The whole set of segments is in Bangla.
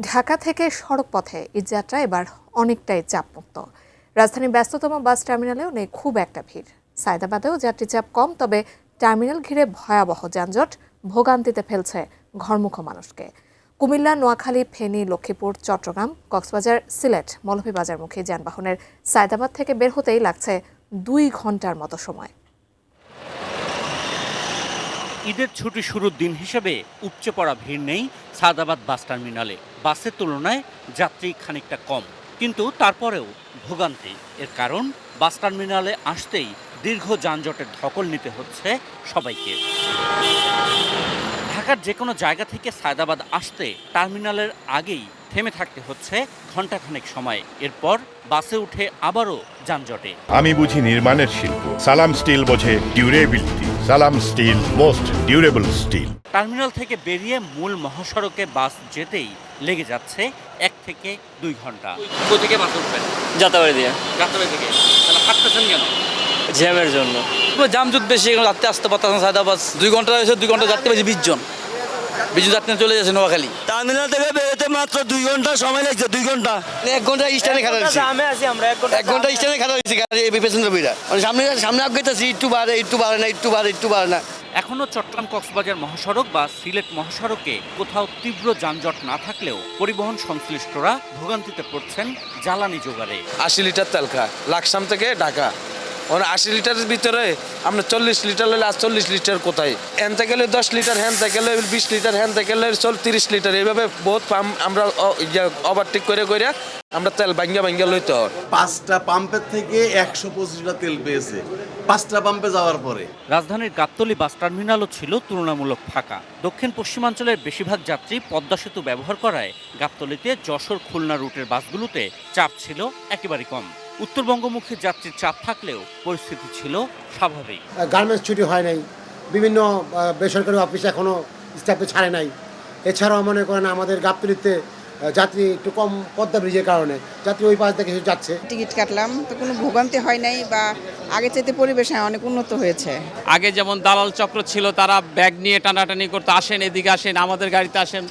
ঢাকা থেকে সড়ক পথে ঈদযাত্রা এবার অনেকটাই চাপমুক্ত। রাজধানীর ব্যস্ততম বাস টার্মিনালেও নেই খুব একটা ভিড়। সায়দাবাদেও যাত্রী চাপ কম, তবে টার্মিনাল ঘিরে ভয়াবহ যানজট ভোগান্তিতে ফেলছে ঘরমুখো মানুষকে। কুমিল্লা, নোয়াখালী, ফেনী, লক্ষ্মীপুর, চট্টগ্রাম, কক্সবাজার, সিলেট, মৌলভীবাজারমুখী যানবাহনের সায়দাবাদ থেকে বের হতেই লাগছে 2 ঘন্টার মতো সময়। ঈদের ছুটি শুরুর দিন হিসেবে উপচে পড়া ভিড় নেই সায়দাবাদ বাস টার্মিনালে। বাসের তুলনায় যাত্রী খানিকটা কম, কিন্তু তারপরেও ভোগান্তি। এর কারণ বাস টার্মিনালে আসতেই দীর্ঘ যানজটের ধকল নিতে হচ্ছে সবাইকে। ঢাকার যে কোনো জায়গা থেকে সায়দাবাদ আসতে টার্মিনালের আগেই থেমে থাকতে হচ্ছে ঘণ্টাখানেক সময়। এরপর বাসে উঠে আবারও যানজটে। আমি বুঝি নির্মাণের শিল্প, সালাম স্টিল বোঝে ডিউরেবিলিটি। সালাম steel, most durable steel. Terminal থেকে বেরিয়ে মূল মহাসড়কে বাস যেতেই লেগে যাচ্ছে 1 থেকে 2 ঘন্টা। কোথেকে বাস উঠবেন? যাত্রাবাড়ি দিয়ে। যাত্রাবাড়ি থেকে। তাহলে হাঁটতেছেন কেন? জ্যামের জন্য। জামজুট বেশি, এখানে যাত্রী আসতে পারতেছে না। সায়দাবাদ 2 ঘন্টা হয়েছে, 2 ঘন্টা যাত্রী বেশি 20 জন যাত্রী চলে যাচ্ছে নোয়াখালী। টার্মিনাল থেকে বেরোতে মাত্র 2 ঘন্টা সময় লাগছে। 2 ঘন্টা 1 ঘন্টা স্ট্যান্ডে খাড়া দিচ্ছি। আমরা 1 ঘন্টা স্ট্যান্ডে খাড়া দিচ্ছি গাড়ি পেছনের বিড়া। সামনে আগাইতেছি, একটু বাড়ে না। এখনো চট্টগ্রাম কক্সবাজার মহাসড়ক বা সিলেট মহাসড়কে কোথাও তীব্র যানজট না থাকলেও পরিবহন সংশ্লিষ্টরা ভোগান্তিতে পড়ছেন জ্বালানি জোগাড়ে। 80 লিটার তেল খায় লাকসাম থেকে ঢাকা। 80 লিটারের ভিতরে আমরা 40 লিটার হলে 40 লিটার কোথায়? হ্যানতে গেলে 10 লিটার, হ্যানতে গেলে 20 লিটার, হ্যানতে গেলে 30 লিটার। এইভাবে বহুত আমরা ওভারটেক করে আমরা তেল ভাঙ্গা লইতে হয়। 5টা পাম্পের থেকে 125 লিটার তেল পেয়েছে 5টা পাম্পে যাওয়ার পরে। রাজধানীর গাবতলী বাস টার্মিনালও ছিল তুলনামূলক ফাঁকা। দক্ষিণ পশ্চিমাঞ্চলের বেশিরভাগ যাত্রী পদ্মা সেতু ব্যবহার করায় গাবতলীতে যশোর, খুলনা রুটের বাসগুলোতে চাপ ছিল একেবারে কম। উত্তরবঙ্গমুখী যাত্রীর চাপ থাকলেও পরিস্থিতি ছিল স্বাভাবিক। গার্মেন্টস ছুটি হয় নাই, বিভিন্ন বেসরকারি অফিস এখনও স্টাফে ছাড়ে নাই। এছাড়াও মনে করেন আমাদের গাবতলীতে যাত্রী একটু কম, পদ্মা ব্রিজের কারণে যাত্রী ওই পাশ থেকে যাচ্ছে। টিকিট কাটলাম তো কোনো ভোগান্তি হয় নাই, বা আগে চাইতে পরিবেশ অনেক উন্নত হয়েছে। আগে যেমন দালাল চক্র ছিল, তারা ব্যাগ নিয়ে টানাটানি করতে, আসেন এদিকে আসেন, আমাদের গাড়িতে আসেন,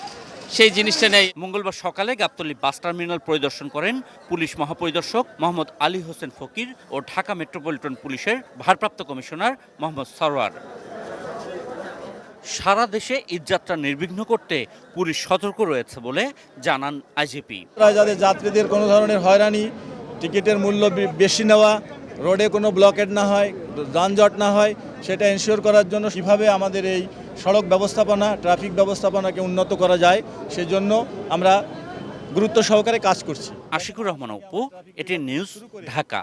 সেই জিনিসটা নেই। মঙ্গলবার সকালে গাবতলী বাস টার্মিনাল পরিদর্শন করেন পুলিশ মহাপরিদর্শক মোহাম্মদ আলী হোসেন ফকির ও ঢাকা মেট্রোপলিটন পুলিশের ভারপ্রাপ্ত কমিশনার মোহাম্মদ সরওয়ার। সারা দেশে ঈদযাত্রা নির্বিঘ্ন করতে পুলিশ সতর্ক রয়েছে বলে জানান আইজিপি। যাতে যাত্রীদের কোনো ধরনের হয়রানি, টিকিটের মূল্য বেশি নেওয়া, রোডে কোনো ব্লকেট না হয়, যানজট না হয়, সেটা এনশিওর করার জন্য কিভাবে আমাদের এই সড়ক ব্যবস্থাপনা, ট্রাফিক ব্যবস্থাপনাকে উন্নত করা যায়, সেজন্য আমরা গুরুত্ব সহকারে কাজ করছি। Ashikur Rahman Apu, ATN news, Dhaka.